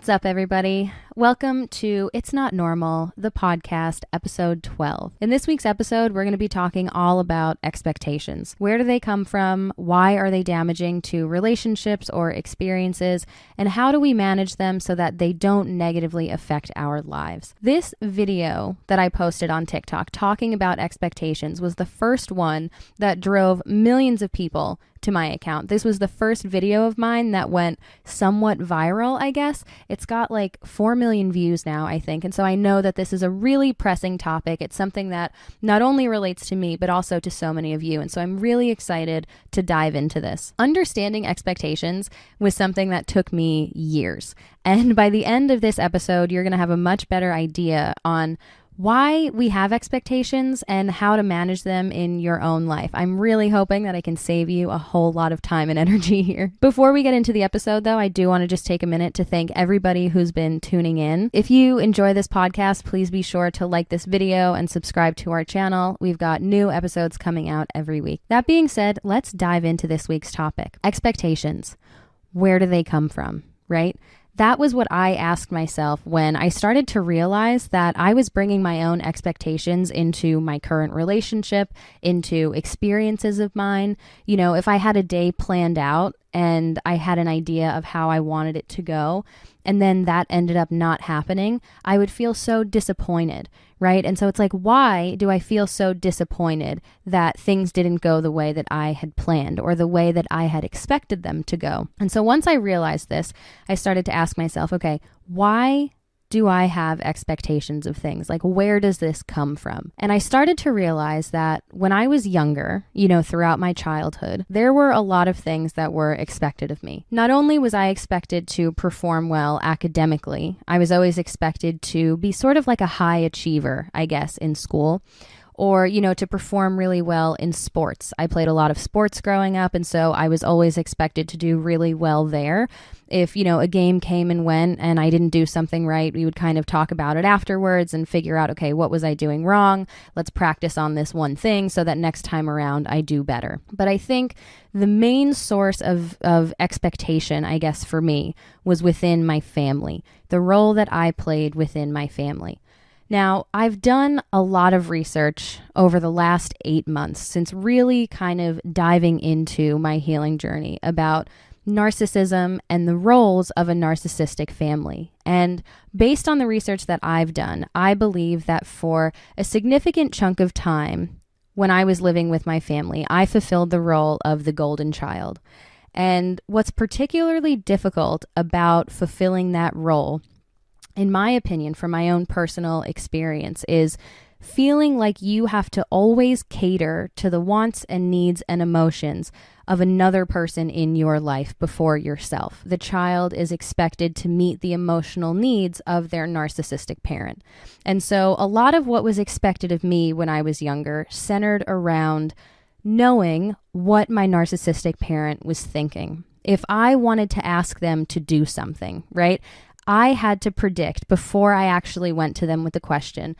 What's up, everybody? Welcome to It's Not Normal, the podcast, episode 12. In this week's episode, we're going to be talking all about expectations. Where do they come from? Why are they damaging to relationships or experiences? And how do we manage them so that they don't negatively affect our lives? This video that I posted on TikTok talking about expectations was the first one that drove millions of people to my account. This was the first video of mine that went somewhat viral, I guess. It's got like 4 million views now, I think. And so I know that this is a really pressing topic. It's something that not only relates to me, but also to so many of you. And so I'm really excited to dive into this. Understanding expectations was something that took me years. And by the end of this episode, you're going to have a much better idea on why we have expectations and how to manage them in your own life. I'm really hoping that I can save you a whole lot of time and energy here. Before we get into the episode, though, I do want to just take a minute to thank everybody who's been tuning in. If you enjoy this podcast, please be sure to like this video and subscribe to our channel. We've got new episodes coming out every week. That being said, let's dive into this week's topic. Expectations. Where do they come from, right? That was what I asked myself when I started to realize that I was bringing my own expectations into my current relationship, into experiences of mine. You know, if I had a day planned out and I had an idea of how I wanted it to go, and then that ended up not happening, I would feel so disappointed, right? And so it's like, why do I feel so disappointed that things didn't go the way that I had planned or the way that I had expected them to go? And so once I realized this, I started to ask myself, okay, why do I have expectations of things? Like, where does this come from? And I started to realize that when I was younger, you know, throughout my childhood, there were a lot of things that were expected of me. Not only was I expected to perform well academically, I was always expected to be sort of like a high achiever, I guess, in school. Or, you know, to perform really well in sports. I played a lot of sports growing up, and so I was always expected to do really well there. If, you know, a game came and went and I didn't do something right, we would kind of talk about it afterwards and figure out, okay, what was I doing wrong? Let's practice on this one thing so that next time around I do better. But I think the main source of expectation, I guess, for me was within my family, the role that I played within my family. Now, I've done a lot of research over the last 8 months since really kind of diving into my healing journey about narcissism and the roles of a narcissistic family. And based on the research that I've done, I believe that for a significant chunk of time when I was living with my family, I fulfilled the role of the golden child. And what's particularly difficult about fulfilling that role, in my opinion, from my own personal experience, is feeling like you have to always cater to the wants and needs and emotions of another person in your life before yourself. The child is expected to meet the emotional needs of their narcissistic parent. And so a lot of what was expected of me when I was younger centered around knowing what my narcissistic parent was thinking. If I wanted to ask them to do something, right? I had to predict before I actually went to them with the question,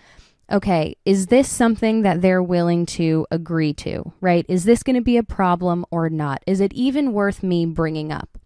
okay, is this something that they're willing to agree to, right? Is this going to be a problem or not? Is it even worth me bringing up?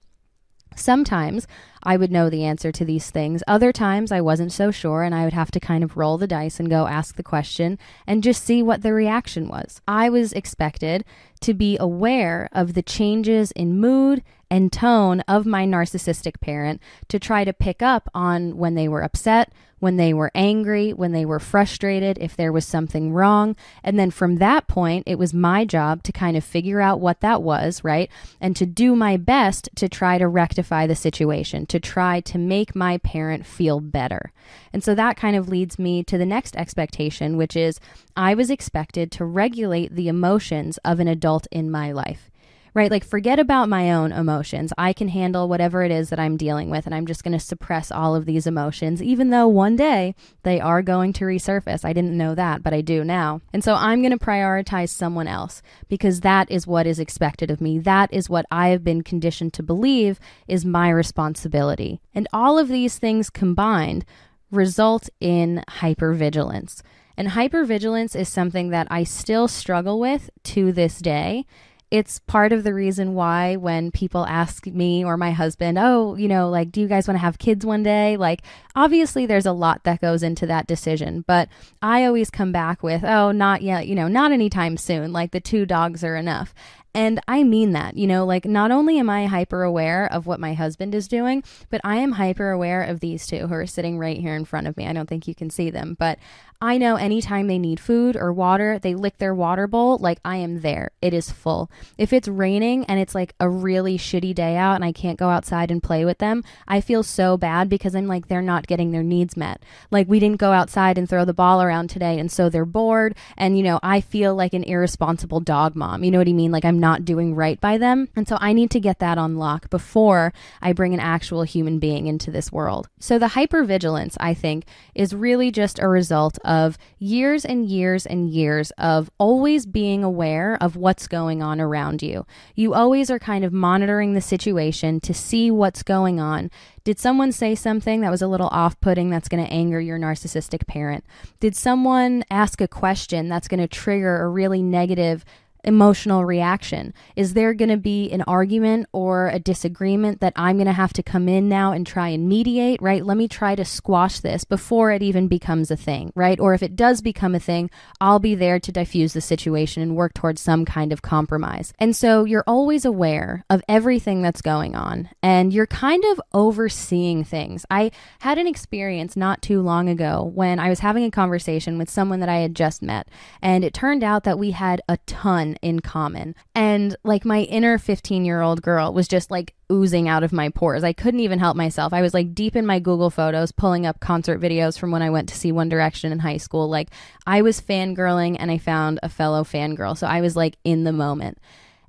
Sometimes I would know the answer to these things. Other times I wasn't so sure, and I would have to kind of roll the dice and go ask the question and just see what the reaction was. I was expected to be aware of the changes in mood and tone of my narcissistic parent, to try to pick up on when they were upset, when they were angry, when they were frustrated, if there was something wrong. And then from that point, it was my job to kind of figure out what that was, right? And to do my best to try to rectify the situation, to try to make my parent feel better. And so that kind of leads me to the next expectation, which is I was expected to regulate the emotions of an adult in my life. Right? Like, forget about my own emotions. I can handle whatever it is that I'm dealing with, and I'm just going to suppress all of these emotions, even though one day they are going to resurface. I didn't know that, but I do now. And so I'm going to prioritize someone else because that is what is expected of me. That is what I have been conditioned to believe is my responsibility. And all of these things combined result in hypervigilance. And hypervigilance is something that I still struggle with to this day. It's part of the reason why when people ask me or my husband, oh, like, do you guys want to have kids one day? Like, obviously there's a lot that goes into that decision, but I always come back with, oh, not yet, not anytime soon. Like, the 2 dogs are enough. And I mean that, like, not only am I hyper aware of what my husband is doing, but I am hyper aware of these 2 who are sitting right here in front of me. I don't think you can see them, but I know anytime they need food or water, they lick their water bowl, like, I am there. It is full. If it's raining and it's like a really shitty day out and I can't go outside and play with them, I feel so bad because I'm like, they're not getting their needs met. Like, we didn't go outside and throw the ball around today, and so they're bored, and I feel like an irresponsible dog mom. You know what I mean? Like, I'm not doing right by them. And so I need to get that on lock before I bring an actual human being into this world. So the hypervigilance, I think, is really just a result of years and years and years of always being aware of what's going on around you. You always are kind of monitoring the situation to see what's going on. Did someone say something that was a little off-putting that's going to anger your narcissistic parent? Did someone ask a question that's going to trigger a really negative emotional reaction? Is there going to be an argument or a disagreement that I'm going to have to come in now and try and mediate, right? Let me try to squash this before it even becomes a thing, right? Or if it does become a thing, I'll be there to diffuse the situation and work towards some kind of compromise. And so you're always aware of everything that's going on, and you're kind of overseeing things. I had an experience not too long ago when I was having a conversation with someone that I had just met, and it turned out that we had a ton in common. And like, my inner 15-year-old girl was just like oozing out of my pores. I couldn't even help myself. I was like deep in my Google Photos, pulling up concert videos from when I went to see One Direction in high school. Like, I was fangirling, and I found a fellow fangirl. So I was like in the moment.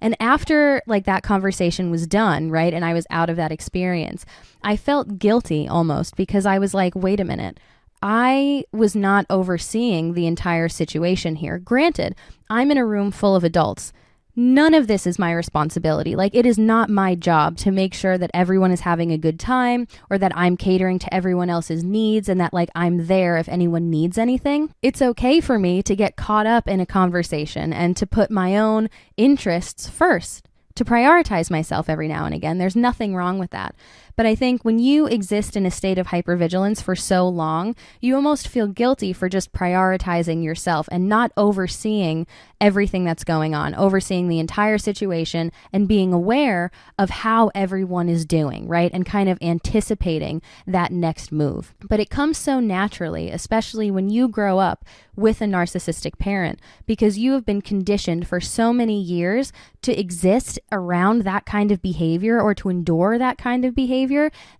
And after like that conversation was done, right, and I was out of that experience, I felt guilty almost, because I was like, wait a minute. I was not overseeing the entire situation here. Granted, I'm in a room full of adults. None of this is my responsibility. Like, it is not my job to make sure that everyone is having a good time, or that I'm catering to everyone else's needs, and that like I'm there if anyone needs anything. It's okay for me to get caught up in a conversation and to put my own interests first, to prioritize myself every now and again. There's nothing wrong with that. But I think when you exist in a state of hypervigilance for so long, you almost feel guilty for just prioritizing yourself and not overseeing everything that's going on, overseeing the entire situation and being aware of how everyone is doing, right? And kind of anticipating that next move. But it comes so naturally, especially when you grow up with a narcissistic parent, because you have been conditioned for so many years to exist around that kind of behavior, or to endure that kind of behavior,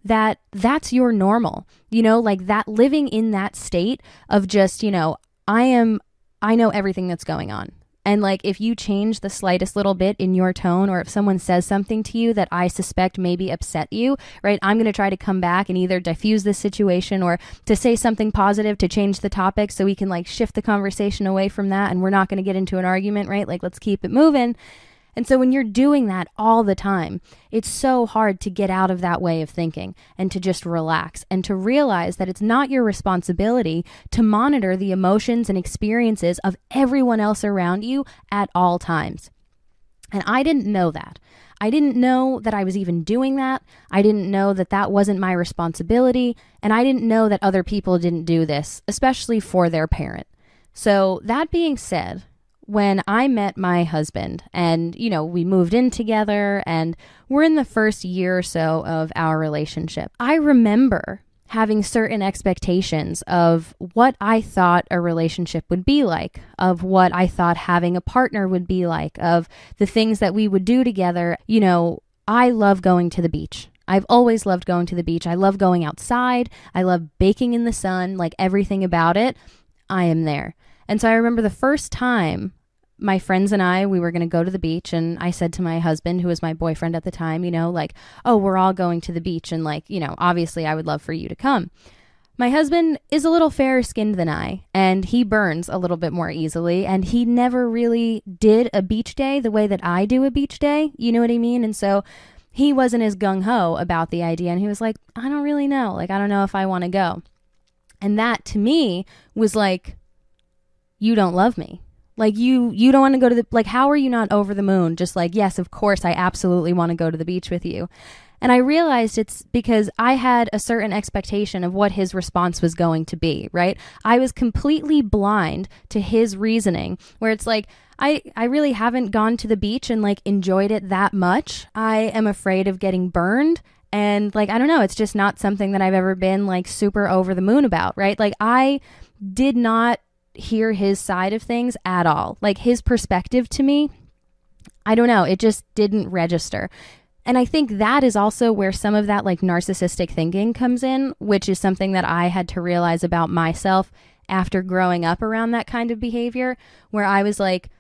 that's your normal, like that, living in that state of just, I know everything that's going on. And like, if you change the slightest little bit in your tone, or if someone says something to you that I suspect maybe upset you, right, I'm going to try to come back and either diffuse this situation or to say something positive to change the topic so we can like shift the conversation away from that, and we're not going to get into an argument, right? Like, let's keep it moving. And so when you're doing that all the time, it's so hard to get out of that way of thinking and to just relax and to realize that it's not your responsibility to monitor the emotions and experiences of everyone else around you at all times. And I didn't know that. I didn't know that I was even doing that. I didn't know that that wasn't my responsibility. And I didn't know that other people didn't do this, especially for their parent. So that being said, when I met my husband and, we moved in together and we're in the first year or so of our relationship, I remember having certain expectations of what I thought a relationship would be like, of what I thought having a partner would be like, of the things that we would do together. I love going to the beach. I've always loved going to the beach. I love going outside. I love baking in the sun, like everything about it. I am there. And so I remember the first time my friends and we were going to go to the beach, and I said to my husband, who was my boyfriend at the time, oh, we're all going to the beach, and obviously I would love for you to come. My husband is a little fairer skinned than I, and he burns a little bit more easily, and he never really did a beach day the way that I do a beach day. You know what I mean? And so he wasn't as gung-ho about the idea, and he was like, I don't really know. I don't know if I want to go. And that to me was like, you don't love me. Like you don't want to go to the, like, how are you not over the moon? Just like, yes, of course, I absolutely want to go to the beach with you. And I realized it's because I had a certain expectation of what his response was going to be, right? I was completely blind to his reasoning, where it's like, I really haven't gone to the beach and like enjoyed it that much. I am afraid of getting burned. And like, I don't know, it's just not something that I've ever been like super over the moon about, right? Like I did not hear his side of things at all. Like his perspective to me, I don't know, it just didn't register. And I think that is also where some of that like narcissistic thinking comes in, which is something that I had to realize about myself after growing up around that kind of behavior, where I was like,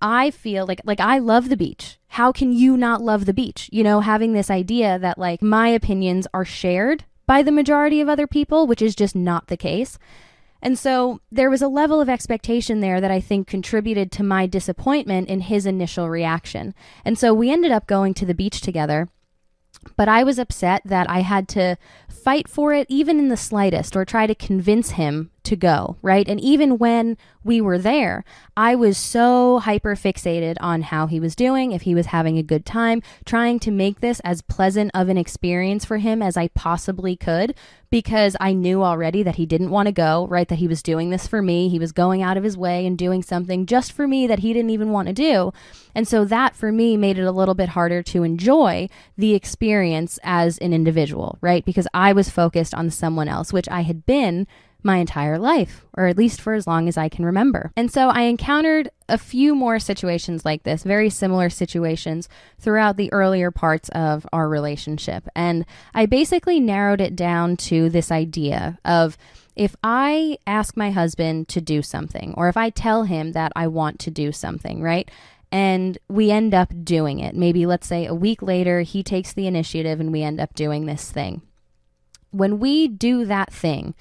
I feel like I love the beach. How can you not love the beach? You know, having this idea that like my opinions are shared by the majority of other people, which is just not the case. And so there was a level of expectation there that I think contributed to my disappointment in his initial reaction. And so we ended up going to the beach together, but I was upset that I had to fight for it even in the slightest or try to convince him to go, right? And even when we were there, I was so hyper fixated on how he was doing, if he was having a good time, trying to make this as pleasant of an experience for him as I possibly could, because I knew already that he didn't want to go, right? That he was doing this for me. He was going out of his way and doing something just for me that he didn't even want to do. And so that for me made it a little bit harder to enjoy the experience as an individual, right? Because I was focused on someone else, which I had been my entire life, or at least for as long as I can remember. And so I encountered a few more situations like this, very similar situations throughout the earlier parts of our relationship. And I basically narrowed it down to this idea of, if I ask my husband to do something, or if I tell him that I want to do something, right? And we end up doing it. Maybe let's say a week later, he takes the initiative and we end up doing this thing. When we do that thing,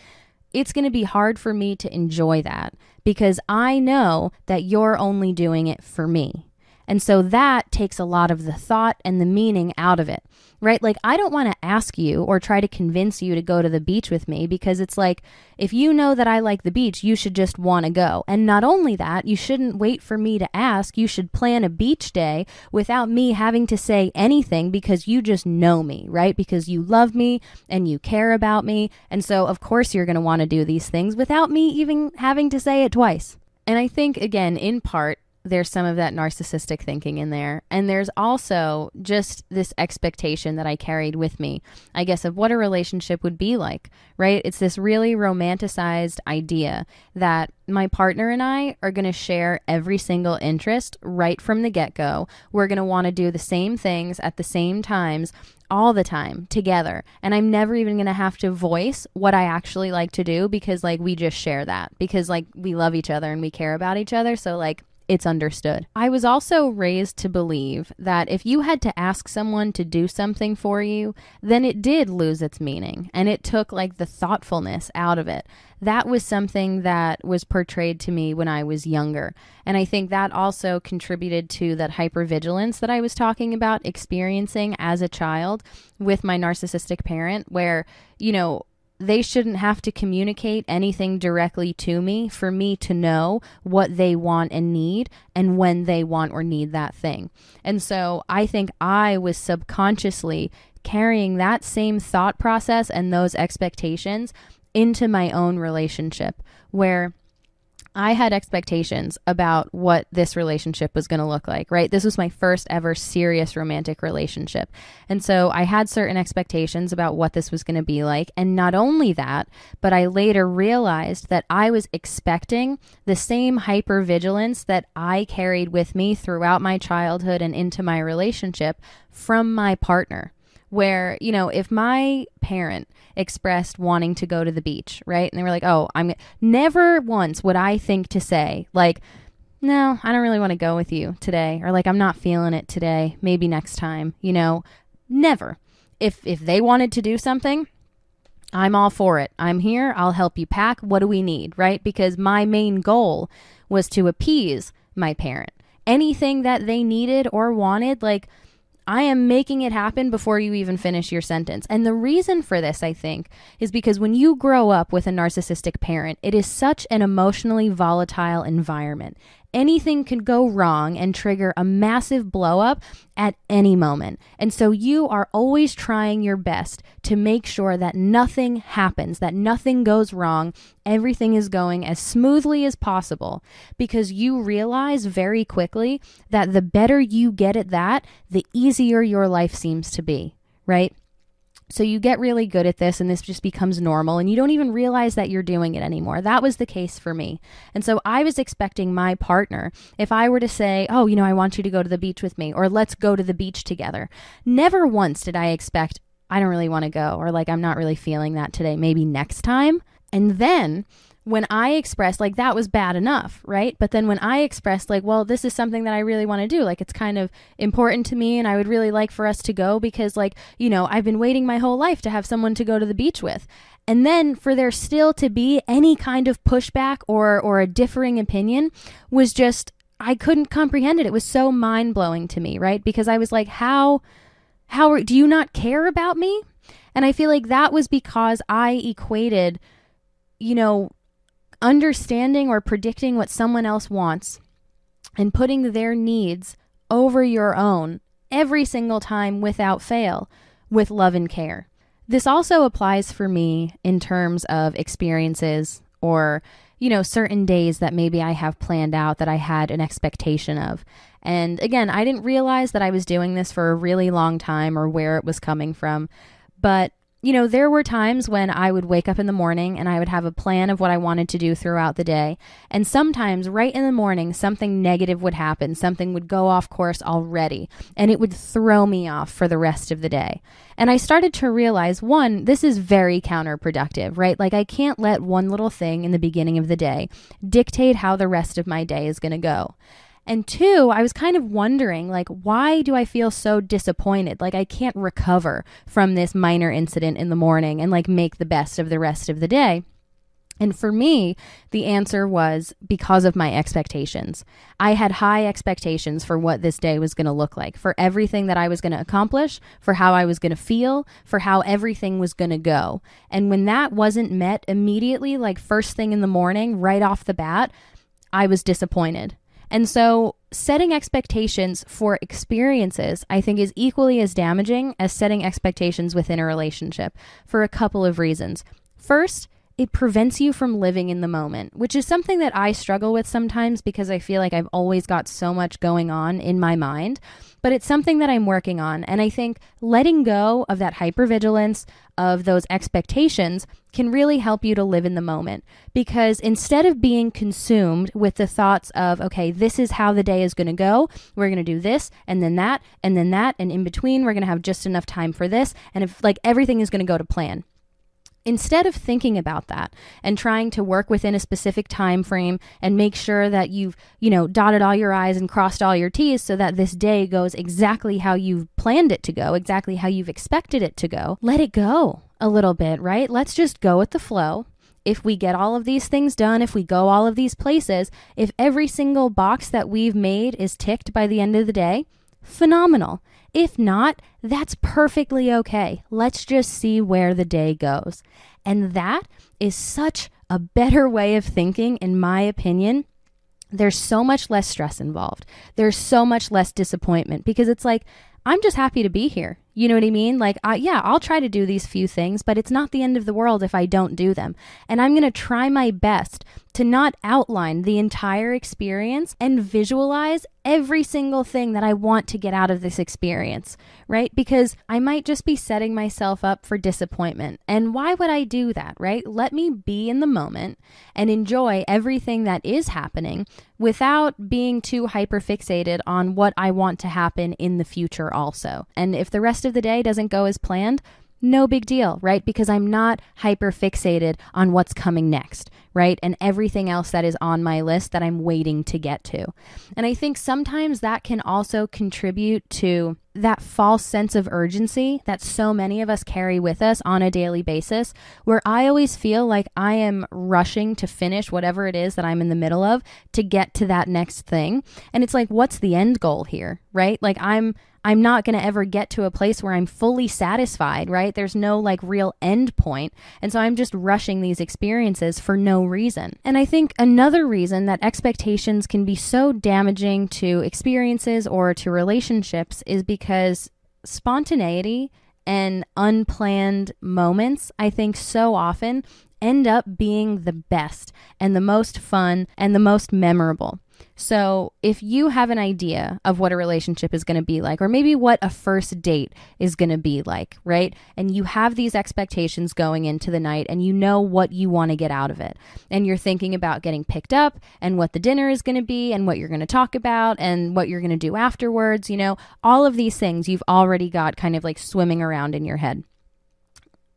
it's going to be hard for me to enjoy that because I know that you're only doing it for me. And so that takes a lot of the thought and the meaning out of it, right? Like, I don't want to ask you or try to convince you to go to the beach with me, because it's like, if you know that I like the beach, you should just want to go. And not only that, you shouldn't wait for me to ask. You should plan a beach day without me having to say anything, because you just know me, right? Because you love me and you care about me. And so, of course, you're going to want to do these things without me even having to say it twice. And I think, again, in part, there's some of that narcissistic thinking in there. And there's also just this expectation that I carried with me, I guess, of what a relationship would be like, right? It's this really romanticized idea that my partner and I are going to share every single interest right from the get-go. We're going to want to do the same things at the same times all the time together. And I'm never even going to have to voice what I actually like to do, because like we just share that, because like we love each other and we care about each other. So like, it's understood. I was also raised to believe that if you had to ask someone to do something for you, then it did lose its meaning and it took like the thoughtfulness out of it. That was something that was portrayed to me when I was younger. And I think that also contributed to that hypervigilance that I was talking about experiencing as a child with my narcissistic parent, where, you know, they shouldn't have to communicate anything directly to me for me to know what they want and need and when they want or need that thing. And so I think I was subconsciously carrying that same thought process and those expectations into my own relationship, where I had expectations about what this relationship was going to look like, right? This was my first ever serious romantic relationship. And so I had certain expectations about what this was going to be like. And not only that, but I later realized that I was expecting the same hypervigilance that I carried with me throughout my childhood and into my relationship from my partner. Where, you know, if my parent expressed wanting to go to the beach, right? And they were like, oh, never once would I think to say like, no, I don't really want to go with you today. Or like, I'm not feeling it today. Maybe next time, you know, never. If they wanted to do something, I'm all for it. I'm here. I'll help you pack. What do we need? Right? Because my main goal was to appease my parent. Anything that they needed or wanted, like, I am making it happen before you even finish your sentence. And the reason for this, I think, is because when you grow up with a narcissistic parent, it is such an emotionally volatile environment. anything can go wrong and trigger a massive blow up at any moment. And so you are always trying your best to make sure that nothing happens, that nothing goes wrong. Everything is going as smoothly as possible, because you realize very quickly that the better you get at that, the easier your life seems to be, right? So you get really good at this, and this just becomes normal, and you don't even realize that you're doing it anymore. That was the case for me. And so I was expecting my partner, if I were to say, oh, I want you to go to the beach with me, or let's go to the beach together. Never once did I expect, I don't really want to go, or like, I'm not really feeling that today, maybe next time. And then when I expressed, like, that was bad enough, right? But then when I expressed, like, well, this is something that I really want to do, like, it's kind of important to me and I would really like for us to go because, like, I've been waiting my whole life to have someone to go to the beach with. And then for there still to be any kind of pushback or a differing opinion was just, I couldn't comprehend it. It was so mind-blowing to me, right? Because I was like, how do you not care about me? And I feel like that was because I equated, understanding or predicting what someone else wants and putting their needs over your own every single time without fail with love and care. This also applies for me in terms of experiences or, certain days that maybe I have planned out that I had an expectation of. And again, I didn't realize that I was doing this for a really long time or where it was coming from. But there were times when I would wake up in the morning and I would have a plan of what I wanted to do throughout the day. And sometimes right in the morning, something negative would happen. Something would go off course already, and it would throw me off for the rest of the day. And I started to realize, one, this is very counterproductive, right? Like, I can't let one little thing in the beginning of the day dictate how the rest of my day is going to go. And two, I was kind of wondering, like, why do I feel so disappointed? Like, I can't recover from this minor incident in the morning and, like, make the best of the rest of the day. And for me, the answer was because of my expectations. I had high expectations for what this day was going to look like, for everything that I was going to accomplish, for how I was going to feel, for how everything was going to go. And when that wasn't met immediately, like first thing in the morning, right off the bat, I was disappointed. And so setting expectations for experiences, I think, is equally as damaging as setting expectations within a relationship for a couple of reasons. First, it prevents you from living in the moment, which is something that I struggle with sometimes because I feel like I've always got so much going on in my mind, but it's something that I'm working on. And I think letting go of that hypervigilance, of those expectations, can really help you to live in the moment, because instead of being consumed with the thoughts of, okay, this is how the day is going to go, we're going to do this and then that, and in between we're going to have just enough time for this, and if like everything is going to go to plan. Instead of thinking about that and trying to work within a specific time frame and make sure that you've, dotted all your I's and crossed all your T's so that this day goes exactly how you've planned it to go, exactly how you've expected it to go, let it go a little bit, right? Let's just go with the flow. If we get all of these things done, if we go all of these places, if every single box that we've made is ticked by the end of the day, phenomenal. If not, that's perfectly okay. Let's just see where the day goes. And that is such a better way of thinking, in my opinion. There's so much less stress involved. There's so much less disappointment because it's like, I'm just happy to be here. You know what I mean? Like, I'll try to do these few things, but it's not the end of the world if I don't do them. And I'm going to try my best to not outline the entire experience and visualize every single thing that I want to get out of this experience, right? Because I might just be setting myself up for disappointment. And why would I do that, right? Let me be in the moment and enjoy everything that is happening without being too hyperfixated on what I want to happen in the future also. And if the rest of the day doesn't go as planned, no big deal, right? Because I'm not hyper fixated on what's coming next, right? And everything else that is on my list that I'm waiting to get to. And I think sometimes that can also contribute to that false sense of urgency that so many of us carry with us on a daily basis, where I always feel like I am rushing to finish whatever it is that I'm in the middle of to get to that next thing. And it's like, what's the end goal here, right? Like I'm not going to ever get to a place where I'm fully satisfied, right? There's no like real end point. And so I'm just rushing these experiences for no reason. And I think another reason that expectations can be so damaging to experiences or to relationships is because spontaneity and unplanned moments, I think so often end up being the best and the most fun and the most memorable. So if you have an idea of what a relationship is going to be like, or maybe what a first date is going to be like, right? And you have these expectations going into the night and you know what you want to get out of it. And you're thinking about getting picked up and what the dinner is going to be and what you're going to talk about and what you're going to do afterwards. You know, all of these things you've already got kind of like swimming around in your head.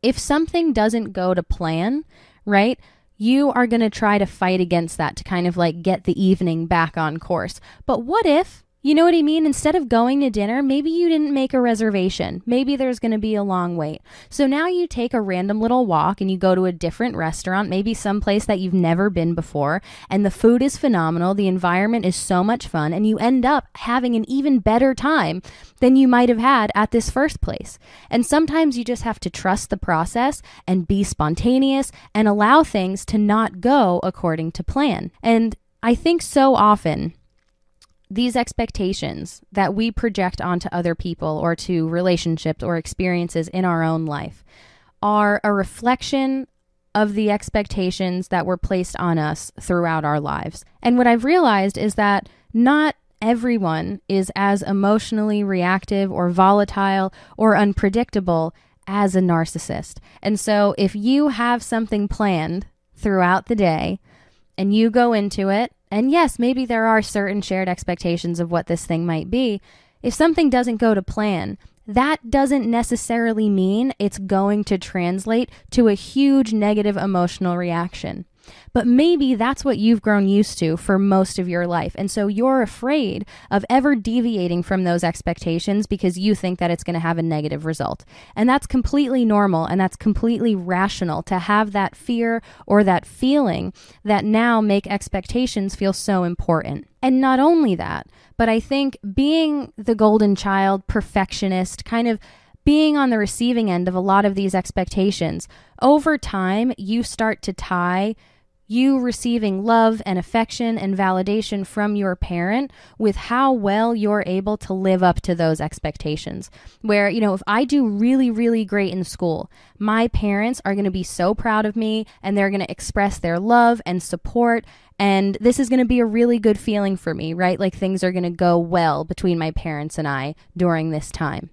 If something doesn't go to plan, right? You are going to try to fight against that to kind of like get the evening back on course. But what if, you know what I mean? Instead of going to dinner, maybe you didn't make a reservation. Maybe there's going to be a long wait. So now you take a random little walk and you go to a different restaurant, maybe someplace that you've never been before, and the food is phenomenal. The environment is so much fun, and you end up having an even better time than you might have had at this first place. And sometimes you just have to trust the process and be spontaneous and allow things to not go according to plan. And I think so often these expectations that we project onto other people or to relationships or experiences in our own life are a reflection of the expectations that were placed on us throughout our lives. And what I've realized is that not everyone is as emotionally reactive or volatile or unpredictable as a narcissist. And so if you have something planned throughout the day and you go into it, and yes, maybe there are certain shared expectations of what this thing might be. If something doesn't go to plan, that doesn't necessarily mean it's going to translate to a huge negative emotional reaction. But maybe that's what you've grown used to for most of your life. And so you're afraid of ever deviating from those expectations because you think that it's going to have a negative result. And that's completely normal and that's completely rational to have that fear or that feeling that now make expectations feel so important. And not only that, but I think being the golden child, perfectionist, kind of being on the receiving end of a lot of these expectations, over time, you start to tie you receiving love and affection and validation from your parent with how well you're able to live up to those expectations. Where, you know, if I do really, really great in school, my parents are going to be so proud of me and they're going to express their love and support. And this is going to be a really good feeling for me, right? Like things are going to go well between my parents and I during this time.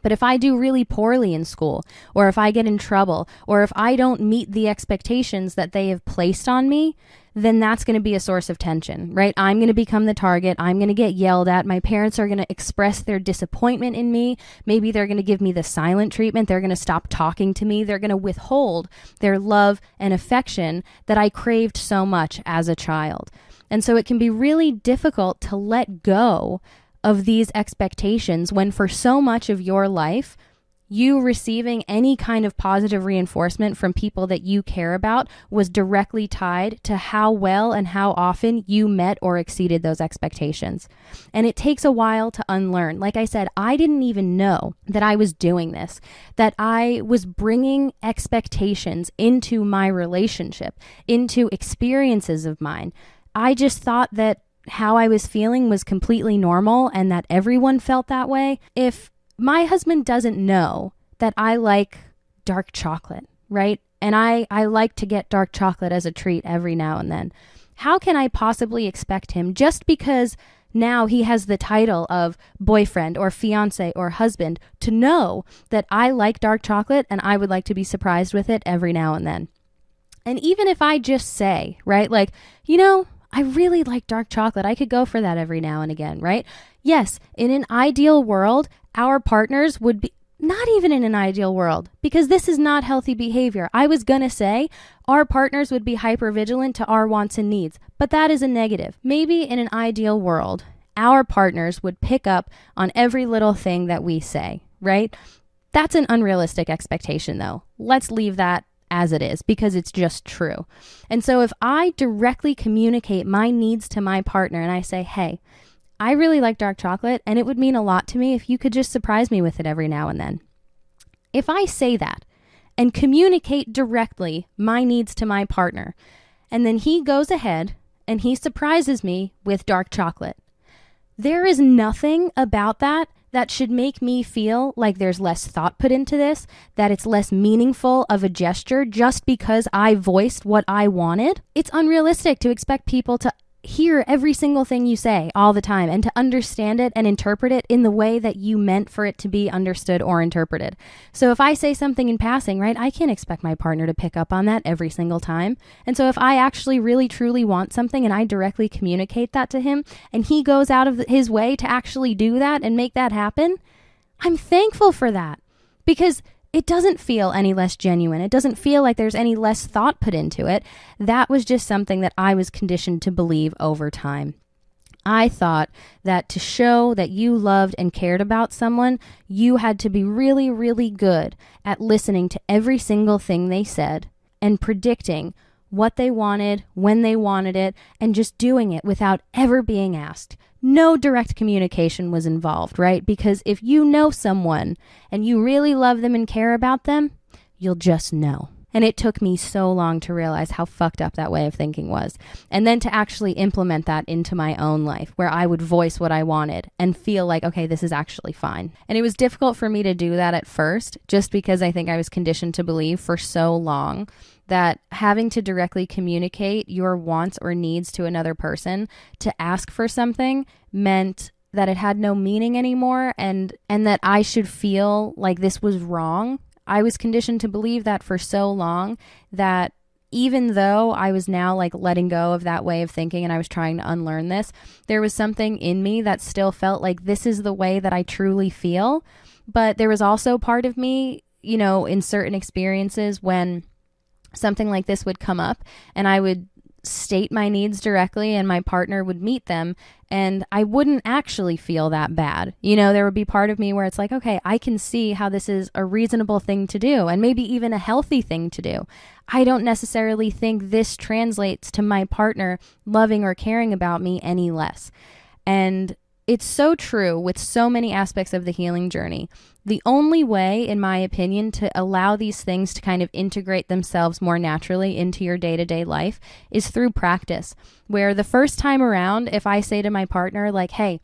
But if I do really poorly in school, or if I get in trouble, or if I don't meet the expectations that they have placed on me, then that's going to be a source of tension, right? I'm going to become the target. I'm going to get yelled at. My parents are going to express their disappointment in me. Maybe they're going to give me the silent treatment. They're going to stop talking to me. They're going to withhold their love and affection that I craved so much as a child. And so it can be really difficult to let go of these expectations when for so much of your life, you receiving any kind of positive reinforcement from people that you care about was directly tied to how well and how often you met or exceeded those expectations. And it takes a while to unlearn. Like I said, I didn't even know that I was doing this, that I was bringing expectations into my relationship, into experiences of mine. I just thought that how I was feeling was completely normal and that everyone felt that way. If my husband doesn't know that I like dark chocolate, right? And I like to get dark chocolate as a treat every now and then. How can I possibly expect him, just because now he has the title of boyfriend or fiance or husband, to know that I like dark chocolate and I would like to be surprised with it every now and then? And even if I just say, right, like, you know, I really like dark chocolate. I could go for that every now and again, right? Yes, in an ideal world, our partners would be, not even in an ideal world, because this is not healthy behavior. I was going to say our partners would be hypervigilant to our wants and needs, but that is a negative. Maybe in an ideal world, our partners would pick up on every little thing that we say, right? That's an unrealistic expectation, though. Let's leave that as it is because it's just true. And so if I directly communicate my needs to my partner and I say, hey, I really like dark chocolate and it would mean a lot to me if you could just surprise me with it every now and then. If I say that and communicate directly my needs to my partner, and then he goes ahead and he surprises me with dark chocolate, there is nothing about that that should make me feel like there's less thought put into this, that it's less meaningful of a gesture just because I voiced what I wanted. It's unrealistic to expect people to hear every single thing you say all the time and to understand it and interpret it in the way that you meant for it to be understood or interpreted. So if I say something in passing, right, I can't expect my partner to pick up on that every single time. And so if I actually really truly want something and I directly communicate that to him and he goes out of his way to actually do that and make that happen, I'm thankful for that because it doesn't feel any less genuine. It doesn't feel like there's any less thought put into it. That was just something that I was conditioned to believe over time. I thought that to show that you loved and cared about someone, you had to be really, really good at listening to every single thing they said and predicting what they wanted, when they wanted it, and just doing it without ever being asked. No direct communication was involved, right? Because if you know someone and you really love them and care about them, you'll just know. And it took me so long to realize how fucked up that way of thinking was. And then to actually implement that into my own life where I would voice what I wanted and feel like, okay, this is actually fine. And it was difficult for me to do that at first, just because I think I was conditioned to believe for so long that having to directly communicate your wants or needs to another person to ask for something meant that it had no meaning anymore and that I should feel like this was wrong. I was conditioned to believe that for so long that even though I was now like letting go of that way of thinking and I was trying to unlearn this, there was something in me that still felt like this is the way that I truly feel. But there was also part of me, you know, in certain experiences when something like this would come up and I would state my needs directly and my partner would meet them and I wouldn't actually feel that bad. You know, there would be part of me where it's like, okay, I can see how this is a reasonable thing to do and maybe even a healthy thing to do. I don't necessarily think this translates to my partner loving or caring about me any less. And it's so true with so many aspects of the healing journey. The only way, in my opinion, to allow these things to kind of integrate themselves more naturally into your day-to-day life is through practice, where the first time around, if I say to my partner, like, hey,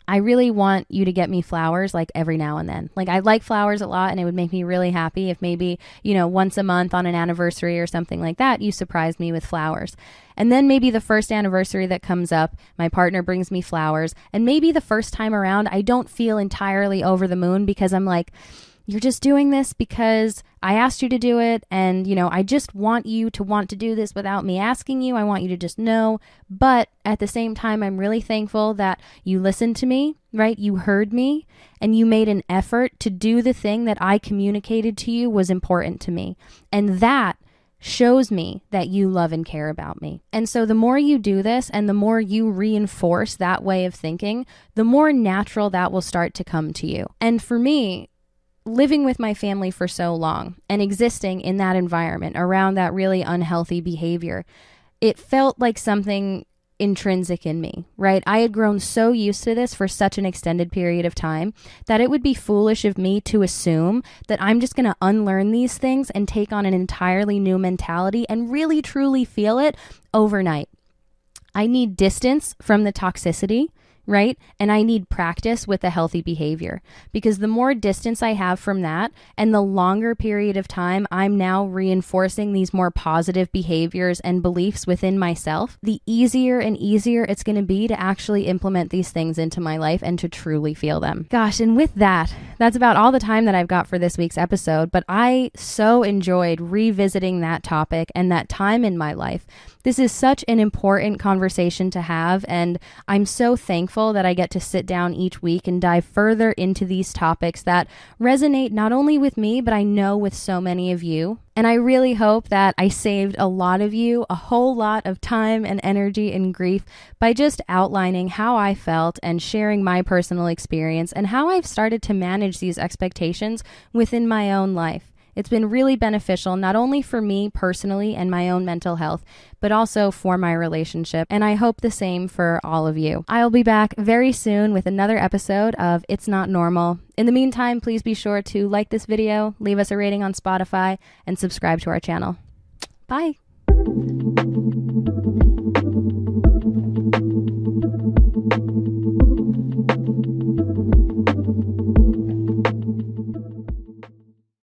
I really want you to get me flowers like every now and then. Like I like flowers a lot and it would make me really happy if maybe, you know, once a month on an anniversary or something like that, you surprised me with flowers. And then maybe the first anniversary that comes up, my partner brings me flowers. And maybe the first time around, I don't feel entirely over the moon because I'm like, you're just doing this because I asked you to do it. And, you know, I just want you to want to do this without me asking you. I want you to just know. But at the same time, I'm really thankful that you listened to me, right? You heard me and you made an effort to do the thing that I communicated to you was important to me. And that shows me that you love and care about me. And so the more you do this and the more you reinforce that way of thinking, the more natural that will start to come to you. And for me, living with my family for so long and existing in that environment around that really unhealthy behavior, it felt like something intrinsic in me, right? I had grown so used to this for such an extended period of time that it would be foolish of me to assume that I'm just going to unlearn these things and take on an entirely new mentality and really truly feel it overnight. I need distance from the toxicity, right? And I need practice with a healthy behavior, because the more distance I have from that and the longer period of time I'm now reinforcing these more positive behaviors and beliefs within myself, the easier and easier it's going to be to actually implement these things into my life and to truly feel them. Gosh, and with that, that's about all the time that I've got for this week's episode, but I so enjoyed revisiting that topic and that time in my life. This is such an important conversation to have, and I'm so thankful grateful that I get to sit down each week and dive further into these topics that resonate not only with me, but I know with so many of you. And I really hope that I saved a lot of you a whole lot of time and energy and grief by just outlining how I felt and sharing my personal experience and how I've started to manage these expectations within my own life. It's been really beneficial, not only for me personally and my own mental health, but also for my relationship. And I hope the same for all of you. I'll be back very soon with another episode of It's Not Normal. In the meantime, please be sure to like this video, leave us a rating on Spotify, and subscribe to our channel. Bye.